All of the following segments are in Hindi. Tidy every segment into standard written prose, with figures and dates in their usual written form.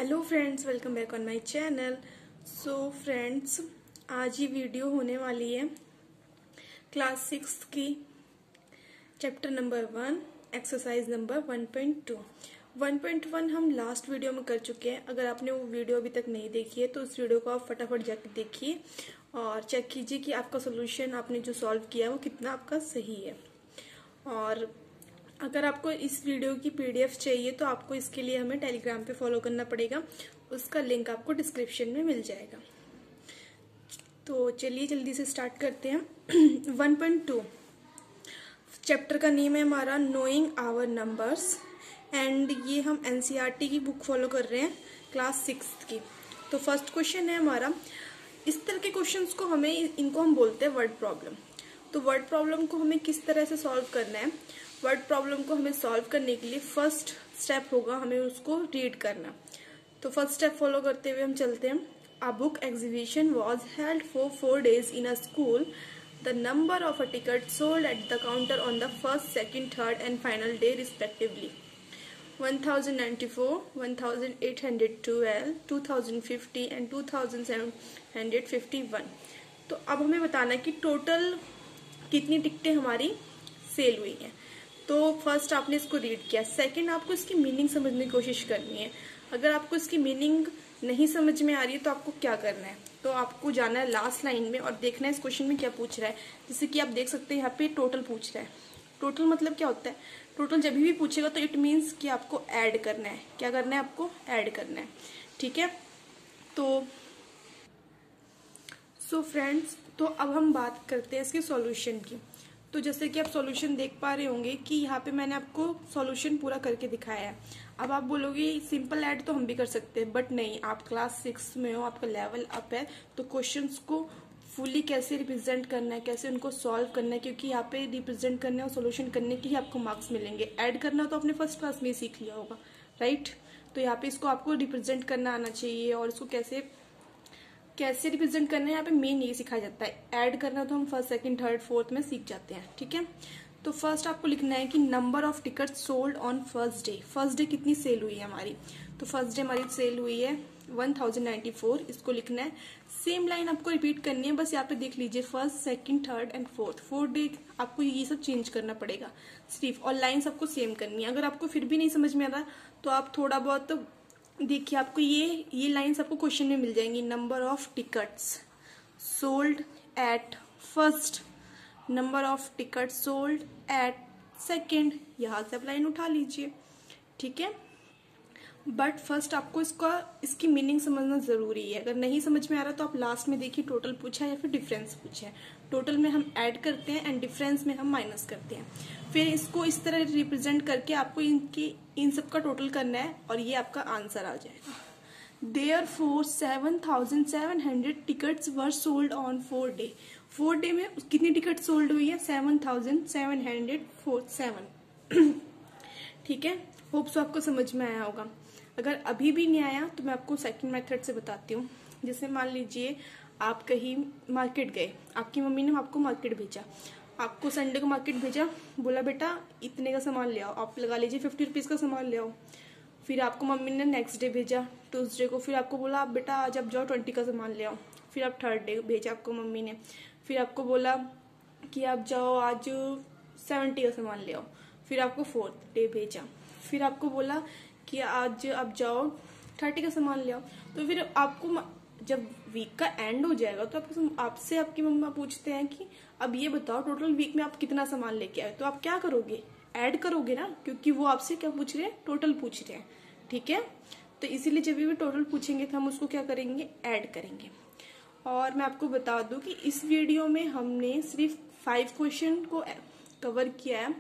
Hello friends, welcome back on my channel. So friends, आज ये वीडियो होने वाली है क्लास 6 की चैप्टर नंबर 1 एक्सरसाइज नंबर 1.2। 1.1 हम लास्ट वीडियो में कर चुके हैं। अगर आपने वो वीडियो अभी तक नहीं देखी है तो उस वीडियो को आप फटाफट जाके देखिए और चेक कीजिए कि आपका सोल्यूशन आपने जो सॉल्व किया है वो कितना आपका सही है। और अगर आपको इस वीडियो की पीडीएफ चाहिए तो आपको इसके लिए हमें टेलीग्राम पे फॉलो करना पड़ेगा। उसका लिंक आपको डिस्क्रिप्शन में मिल जाएगा। तो चलिए जल्दी से स्टार्ट करते हैं। 1.2 चैप्टर का नेम है हमारा नोइंग आवर नंबर्स एंड ये हम एनसीईआरटी की बुक फॉलो कर रहे हैं क्लास 6 की। तो फर्स्ट क्वेश्चन है हमारा, इस तरह के क्वेश्चंस को हमें इनको हम बोलते हैं वर्ड प्रॉब्लम। तो वर्ड प्रॉब्लम को हमें किस तरह से सॉल्व करना है? वर्ड प्रॉब्लम को हमें सॉल्व करने के लिए फर्स्ट स्टेप होगा हमें उसको रीड करना। तो फर्स्ट स्टेप फॉलो करते हुए हम चलते हैं। A book exhibition was held for 4 days in a school. The number of a ticket sold at the counter on the first, second, third and final day respectively 1094, 1812, 2050 and 2751। तो अब हमें बताना है कि टोटल कितनी टिकटें हमारी सेल हुई हैं। तो फर्स्ट आपने इसको रीड किया। सेकंड, आपको इसकी मीनिंग समझने की कोशिश करनी है। अगर आपको इसकी मीनिंग नहीं समझ में आ रही है तो आपको क्या करना है? तो आपको जाना है लास्ट लाइन में और देखना है इस क्वेश्चन में क्या पूछ रहा है। जैसे कि आप देख सकते हैं यहाँ पे टोटल पूछ रहा है। टोटल मतलब क्या होता है? टोटल जब भी पूछेगा तो इट मीन्स कि आपको ऐड करना है। क्या करना है? आपको ऐड करना है। ठीक है। तो सो फ्रेंड्स, तो अब हम बात करते हैं इसके सॉल्यूशन की। तो जैसे कि आप सॉल्यूशन देख पा रहे होंगे कि यहाँ पे मैंने आपको सॉल्यूशन पूरा करके दिखाया है। अब आप बोलोगे सिंपल ऐड तो हम भी कर सकते हैं, बट नहीं, आप क्लास 6 में हो, आपका लेवल अप है, तो क्वेश्चंस को फुली कैसे रिप्रेजेंट करना है, कैसे उनको सॉल्व करना है, क्योंकि यहाँ पे रिप्रेजेंट करने और सोल्यूशन करने के ही आपको मार्क्स मिलेंगे। ऐड करना तो आपने फर्स्ट क्लास में ही सीख लिया होगा, राइट? तो यहाँ पे इसको आपको रिप्रेजेंट करना आना चाहिए और इसको कैसे रिप्रेजेंट करना है यहाँ पे मेन ये सिखाया जाता है। ऐड करना तो हम फर्स्ट, सेकंड, थर्ड, फोर्थ में सीख जाते हैं। ठीक है। तो फर्स्ट आपको लिखना है कि number of ticket sold on first day. First day कितनी सेल हुई है हमारी? तो फर्स्ट डे हमारी सेल हुई है 1094। इसको लिखना है। सेम लाइन आपको रिपीट करनी है, बस यहाँ पे देख लीजिए first, second, third and fourth day आपको ये सब चेंज करना पड़ेगा सिर्फ, और लाइन्स आपको सेम करनी है। अगर आपको फिर भी नहीं समझ में आ रहा तो आप थोड़ा बहुत देखिए, आपको ये लाइंस आपको क्वेश्चन में मिल जाएंगी। Number of tickets sold at first, number of ticket sold at second, यहाँ से आप लाइन उठा लीजिए। ठीक है। बट फर्स्ट आपको इसकी मीनिंग समझना जरूरी है। अगर नहीं समझ में आ रहा तो आप लास्ट में देखिए टोटल पूछा है या फिर डिफरेंस पूछा है। टोटल में हम ऐड करते हैं एंड डिफरेंस में हम माइनस करते हैं। फिर इसको इस तरह रिप्रेजेंट करके आपको इन सब का टोटल करना है और ये आपका आंसर आ जाएगा। Therefore 7,700 tickets were sold on 4 day। 4 day में कितनी टिकट सोल्ड हुई है? 7,747। ठीक है। होप सो आपको समझ में आया होगा। अगर अभी भी नहीं आया तो मैं आपको सेकंड मेथड से बताती हूँ। जैसे मान लीजिए आप कहीं मार्केट गए, आपकी मम्मी ने आपको मार्केट भेजा, आपको संडे को मार्केट भेजा, बोला बेटा इतने का सामान ले आओ, आप लगा लीजिए 50 रुपीज का सामान ले आओ। फिर आपको मम्मी ने नेक्स्ट डे भेजा ट्यूसडे को, फिर आपको बोला आप बेटा आज आप जाओ 20 का सामान ले आओ। फिर आप थर्ड डे भेजा आपको मम्मी ने, फिर आपको बोला कि आप जाओ आज 70 का सामान ले आओ। फिर आपको फोर्थ डे भेजा, फिर आपको बोला कि आज आप जाओ 30 का सामान ले आओ। तो फिर आपको जब वीक का एंड हो जाएगा तो आपसे आपकी मम्मा पूछते हैं कि अब ये बताओ टोटल वीक में आप कितना सामान लेके आए। तो आप क्या करोगे? ऐड करोगे ना, क्योंकि वो आपसे क्या पूछ रहे हैं? टोटल पूछ रहे हैं। ठीक है। तो इसीलिए जब भी टोटल पूछेंगे तो हम उसको क्या करेंगे? ऐड करेंगे। और मैं आपको बता दूं कि इस वीडियो में हमने सिर्फ 5 क्वेश्चन को कवर किया है,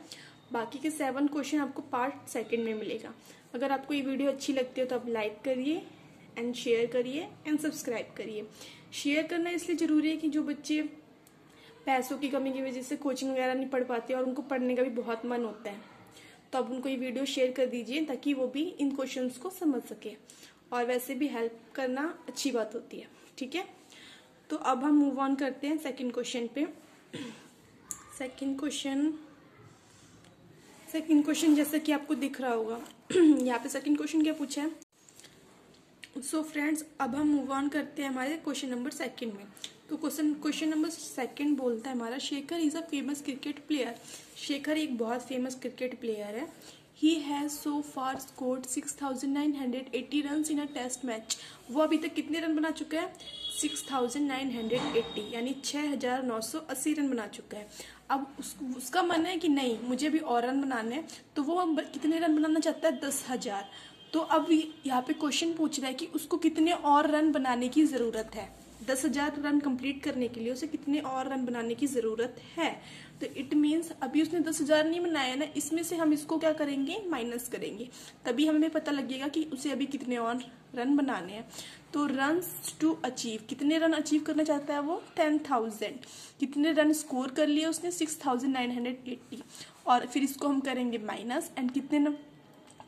बाकी के 7 क्वेश्चन आपको पार्ट सेकंड में मिलेगा। अगर आपको ये वीडियो अच्छी लगती है तो आप लाइक करिए एंड शेयर करिए एंड सब्सक्राइब करिए। शेयर करना इसलिए जरूरी है कि जो बच्चे पैसों की कमी की वजह से कोचिंग वगैरह नहीं पढ़ पाते और उनको पढ़ने का भी बहुत मन होता है, तो आप उनको ये वीडियो शेयर कर दीजिए ताकि वो भी इन क्वेश्चंस को समझ सके। और वैसे भी हेल्प करना अच्छी बात होती है। ठीक है। तो अब हम मूव ऑन करते हैं सेकंड क्वेश्चन पे। सेकंड क्वेश्चन जैसे कि आपको दिख रहा होगा यहाँ पे सेकंड क्वेश्चन क्या पूछा है? सो फ्रेंड्स, अब हम मूव ऑन करते हैं हमारे क्वेश्चन नंबर सेकंड में। तो क्वेश्चन नंबर सेकंड बोलता है हमारा, Shekhar is a famous cricket player. Shekhar एक बहुत फेमस क्रिकेट प्लेयर है। He has so far scored 6,980 run in a test match. वो अभी तक कितने रन बना चुका है? 6,980, यानी 6,980 रन बना चुका है। अब उसका मन है कि नहीं, मुझे भी और रन बनाने हैं, तो वो कितने रन बनाना चाहता है? 10,000। तो अब यहाँ पे क्वेश्चन पूछ रहा है कि उसको कितने और रन बनाने की जरूरत है। 10,000 रन कंप्लीट करने के लिए उसे कितने और रन बनाने की जरूरत है। तो इट मीन्स अभी उसने 10,000 नहीं बनाया ना, इसमें से हम इसको क्या करेंगे? माइनस करेंगे, तभी हमें पता लगेगा कि उसे अभी कितने और रन बनाने हैं। तो रन्स टू अचीव, कितने रन अचीव करना चाहता है वो? 10,000। कितने रन स्कोर कर लिए उसने? 6,980। और फिर इसको हम करेंगे माइनस, एंड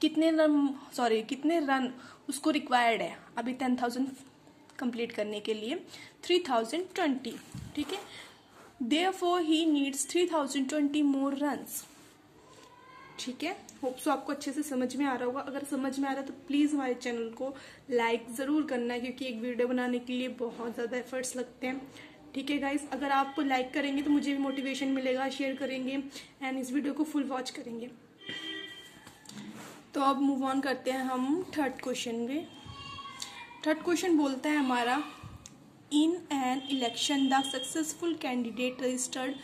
कितने रन उसको रिक्वायर्ड है अभी 10,000 कंप्लीट करने के लिए? 3,020। ठीक है, therefore he needs 3,020 more runs. ठीक है, होप सो आपको अच्छे से समझ में आ रहा होगा। अगर समझ में आ रहा है तो प्लीज हमारे चैनल को लाइक जरूर करना है, क्योंकि एक वीडियो बनाने के लिए बहुत ज्यादा एफर्ट्स लगते हैं। ठीक है गाइस, अगर आप लाइक करेंगे तो मुझे भी मोटिवेशन मिलेगा, शेयर करेंगे एंड इस वीडियो को फुल वॉच करेंगे। तो अब मूव ऑन करते हैं हम थर्ड क्वेश्चन में। थर्ड क्वेश्चन बोलता है हमारा, in an election the successful candidate registered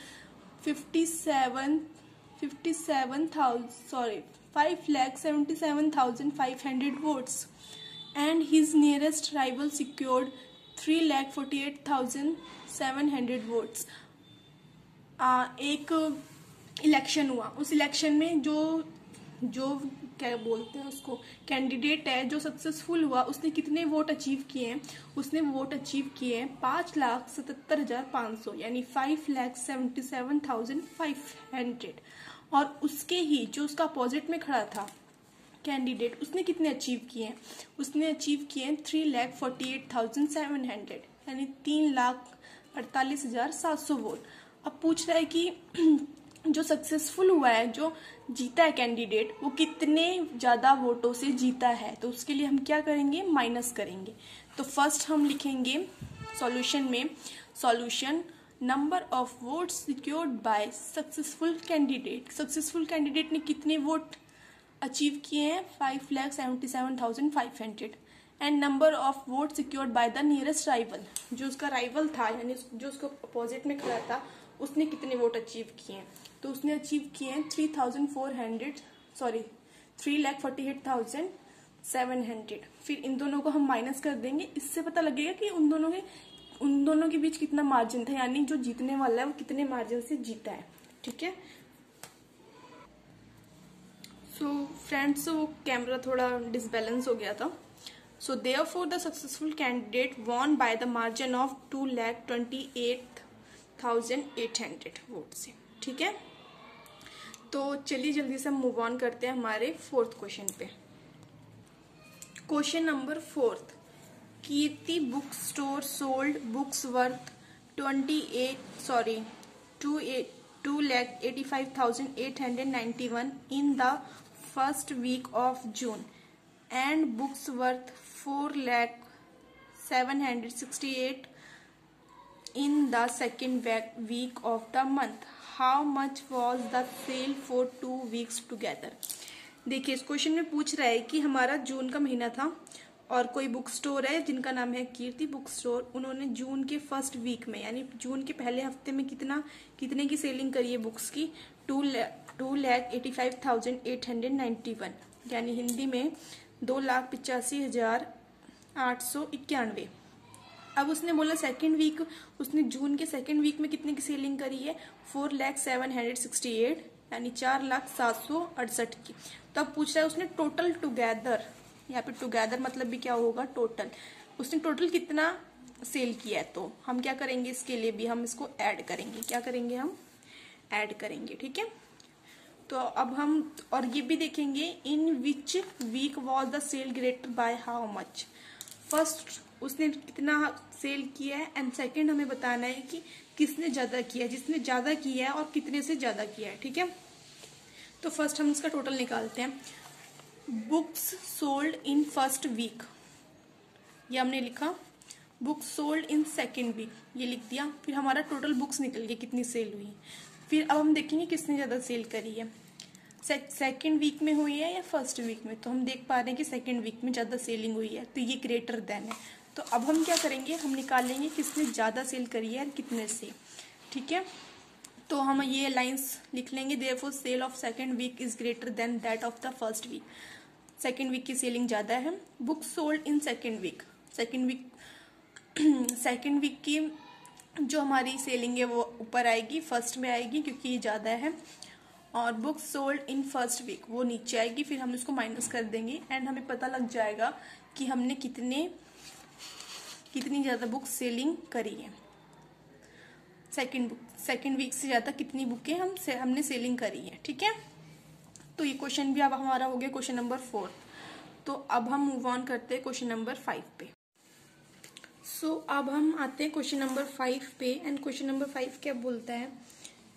5,77,500 votes and his nearest rival secured 3,48,700 votes। एक इलेक्शन हुआ, उस इलेक्शन में जो क्या बोलते हैं उसको, कैंडिडेट है जो सक्सेसफुल हुआ, उसने कितने वोट अचीव किए हैं? उसने वोट अचीव किए हैं 5,77,500, यानी 5,77,500। और उसके ही जो उसका अपोजिट में खड़ा था कैंडिडेट, उसने कितने अचीव किए हैं? उसने अचीव किए हैं 3,48,700, यानी 3,48,700 वोट। अब पूछ रहा है कि जो सक्सेसफुल हुआ है, जो जीता है कैंडिडेट, वो कितने ज्यादा वोटों से जीता है। तो उसके लिए हम क्या करेंगे? माइनस करेंगे। तो फर्स्ट हम लिखेंगे सॉल्यूशन में, solution number of votes secured by successful candidate. Successful candidate ने कितने वोट अचीव किए हैं? 5,77,500। And number of vote secured by the nearest rival, जो उसका राइवल था यानी जो उसको अपोजिट में खड़ा था, उसने कितने वोट अचीव किए हैं? तो उसने अचीव किए हैं 3,48,700। फिर इन दोनों को हम माइनस कर देंगे, इससे पता लगेगा कि उन दोनों के बीच कितना मार्जिन था, यानी जो जीतने वाला है वो कितने मार्जिन से जीता है। ठीक है, सो फ्रेंड्स, वो कैमरा थोड़ा डिसबैलेंस हो गया था। So therefore the successful candidate won by the margin of 2,28,800 vote से। ठीक है, तो चलिए जल्दी से हम मूव ऑन करते हैं हमारे फोर्थ क्वेश्चन पे। Question number fourth, Kirti book store sold books worth 2,85,891 in the first week of June and books worth 4,768 in the second week of the month. How much was the sale for 2 weeks together? देखिए, इस क्वेश्चन में पूछ रहा है कि हमारा जून का महीना था और कोई बुक स्टोर है जिनका नाम है कीर्ति बुक स्टोर। उन्होंने जून के फर्स्ट वीक में, यानी जून के पहले हफ्ते में कितने की सेलिंग करी है बुक्स की? 2,85,891, यानी हिंदी में 2,85,891। अब उसने बोला सेकेंड वीक, उसने जून के सेकेंड वीक में कितने की सेलिंग करी है? 4,768, यानी 4,768 की। तो अब पूछ रहा है उसने टोटल टुगेदर, यहाँ पे टुगेदर मतलब भी क्या होगा? टोटल। उसने टोटल कितना सेल किया है? तो हम क्या करेंगे, इसके लिए भी हम इसको ऐड करेंगे। क्या करेंगे? हम ऐड करेंगे। ठीक है, तो अब हम और ये भी देखेंगे, in which week was the sale greater by how much. First उसने कितना सेल किया है, एंड सेकंड हमें बताना है कि किसने ज्यादा किया है, जिसने ज्यादा किया है और कितने से ज्यादा किया है। ठीक है, तो फर्स्ट हम इसका टोटल निकालते हैं। Books sold in first week, ये हमने लिखा books sold in second week, ये लिख दिया। फिर हमारा टोटल बुक्स निकल गई कितनी सेल हुई। फिर अब हम देखेंगे किसने ज़्यादा सेल करी है, सेकेंड वीक में हुई है या फर्स्ट वीक में। तो हम देख पा रहे हैं कि सेकेंड वीक में ज़्यादा सेलिंग हुई है, तो ये ग्रेटर देन है। तो अब हम क्या करेंगे, हम निकालेंगे किसने ज़्यादा सेल करी है और कितने से। ठीक है, तो हम ये लाइंस लिख लेंगे, therefore sale of second week is greater than that of the first week. Second week की सेलिंग ज़्यादा है। Books sold in second week, second week की जो हमारी सेलिंग है वो ऊपर आएगी, फर्स्ट में आएगी क्योंकि ये ज़्यादा है। और books sold in first week वो नीचे आएगी, फिर हम इसको माइनस कर देंगे एंड हमें पता लग जाएगा कि हमने कितनी ज़्यादा बुक सेलिंग करी है। सेकेंड वीक से ज़्यादा कितनी बुकें हमने सेलिंग करी है। ठीक है, तो ये क्वेश्चन भी अब हमारा हो गया क्वेश्चन नंबर 4। तो अब हम मूव ऑन करते हैं क्वेश्चन नंबर 5 पे। सो अब हम आते हैं क्वेश्चन नंबर 5 पे। एंड क्वेश्चन नंबर 5 क्या बोलता है,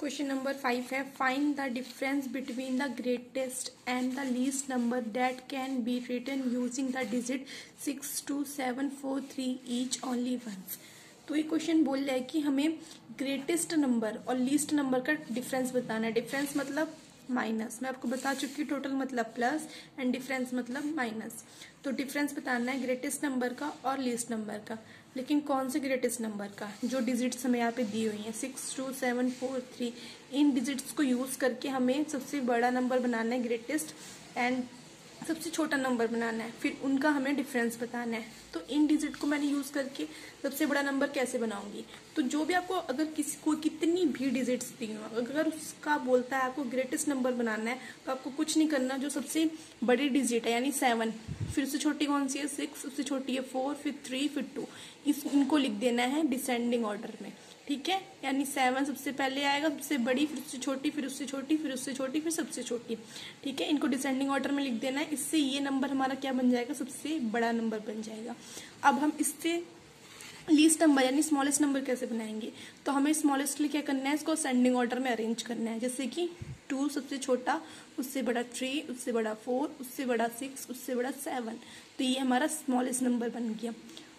क्वेश्चन नंबर 5 है find the difference between the greatest and the least number that can be written using the digit 6, 2, 7, 4, 3 each only once. तो ये क्वेश्चन बोल रहा है कि हमें ग्रेटेस्ट नंबर और लीस्ट नंबर का डिफरेंस बताना है। डिफरेंस मतलब माइनस, मैं आपको बता चुकी हूँ, टोटल मतलब प्लस एंड डिफरेंस मतलब माइनस। तो डिफरेंस बताना है ग्रेटेस्ट नंबर का और लीस्ट नंबर का, लेकिन कौन से ग्रेटेस्ट नंबर का, जो डिजिट्स हमें यहाँ पे दी हुई हैं 6, 2, 7, 4, 3, इन डिजिट्स को यूज करके हमें सबसे बड़ा नंबर बनाना है ग्रेटेस्ट एंड सबसे छोटा नंबर बनाना है, फिर उनका हमें डिफरेंस बताना है। तो इन डिजिट को मैंने यूज करके सबसे बड़ा नंबर कैसे बनाऊंगी। तो जो भी आपको अगर किसी को कितनी भी डिजिट्स दी हो, अगर उसका बोलता है आपको ग्रेटेस्ट नंबर बनाना है, तो आपको कुछ नहीं करना, जो सबसे बड़ी डिजिट है यानी 7, फिर उससे छोटी कौन सी है 6, उससे छोटी है 4, फिर 3, फिर 2, इनको लिख देना है डिसेंडिंग ऑर्डर में। ठीक है, यानी 7 सबसे पहले आएगा, सबसे बड़ी, फिर उससे छोटी, फिर उससे छोटी, फिर उससे छोटी, फिर सबसे छोटी। ठीक है, इनको डिसेंडिंग ऑर्डर में लिख देना है। इससे ये नंबर हमारा क्या बन जाएगा, सबसे बड़ा नंबर बन जाएगा। अब हम इससे लीस्ट नंबर यानी स्मॉलेस्ट नंबर कैसे बनाएंगे, तो हमें स्मॉलेस्ट के लिए क्या करना है, इसको असेंडिंग ऑर्डर में अरेंज करना है। जैसे कि 2 सबसे छोटा, उससे बड़ा 3, उससे बड़ा 4, उससे बड़ा 6, उससे बड़ा 7। तो ये हमारा स्मॉलेस्ट नंबर बन गया।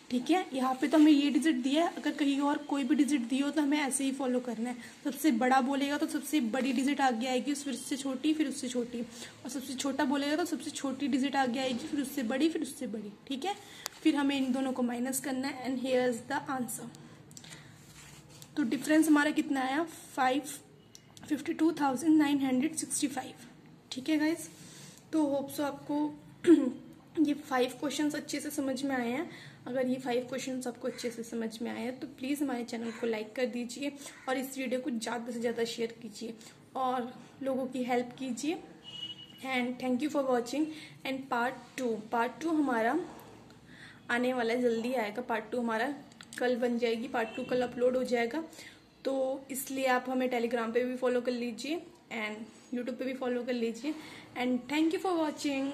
ठीक है, यहाँ पे तो हमें ये डिजिट दिया है, अगर कहीं और कोई भी डिजिट दी हो तो हमें ऐसे ही फॉलो करना है। सबसे बड़ा बोलेगा तो सबसे बड़ी डिजिट आगे आएगी, फिर उससे छोटी, फिर उससे छोटी, और सबसे छोटा बोलेगा तो सबसे छोटी डिजिट आगे आएगी, फिर उससे बड़ी, फिर उससे बड़ी। ठीक है, फिर हमें इन दोनों को माइनस करना है and here is the answer. तो डिफरेंस हमारा कितना आया, 52,965। ठीक है गाइज, तो होप सो आपको ये 5 क्वेश्चंस अच्छे से समझ में आए हैं। अगर ये 5 क्वेश्चंस आपको अच्छे से समझ में आए हैं तो प्लीज़ हमारे चैनल को लाइक कर दीजिए और इस वीडियो को ज़्यादा से ज़्यादा शेयर कीजिए और लोगों की हेल्प कीजिए। And thank you for watching. And part two हमारा आने वाला है, जल्दी आएगा। पार्ट 2 हमारा कल बन जाएगी, पार्ट 2 कल अपलोड हो जाएगा। तो इसलिए आप हमें टेलीग्राम पे भी फॉलो कर लीजिए एंड यूट्यूब पे भी फॉलो कर लीजिए। And thank you for watching.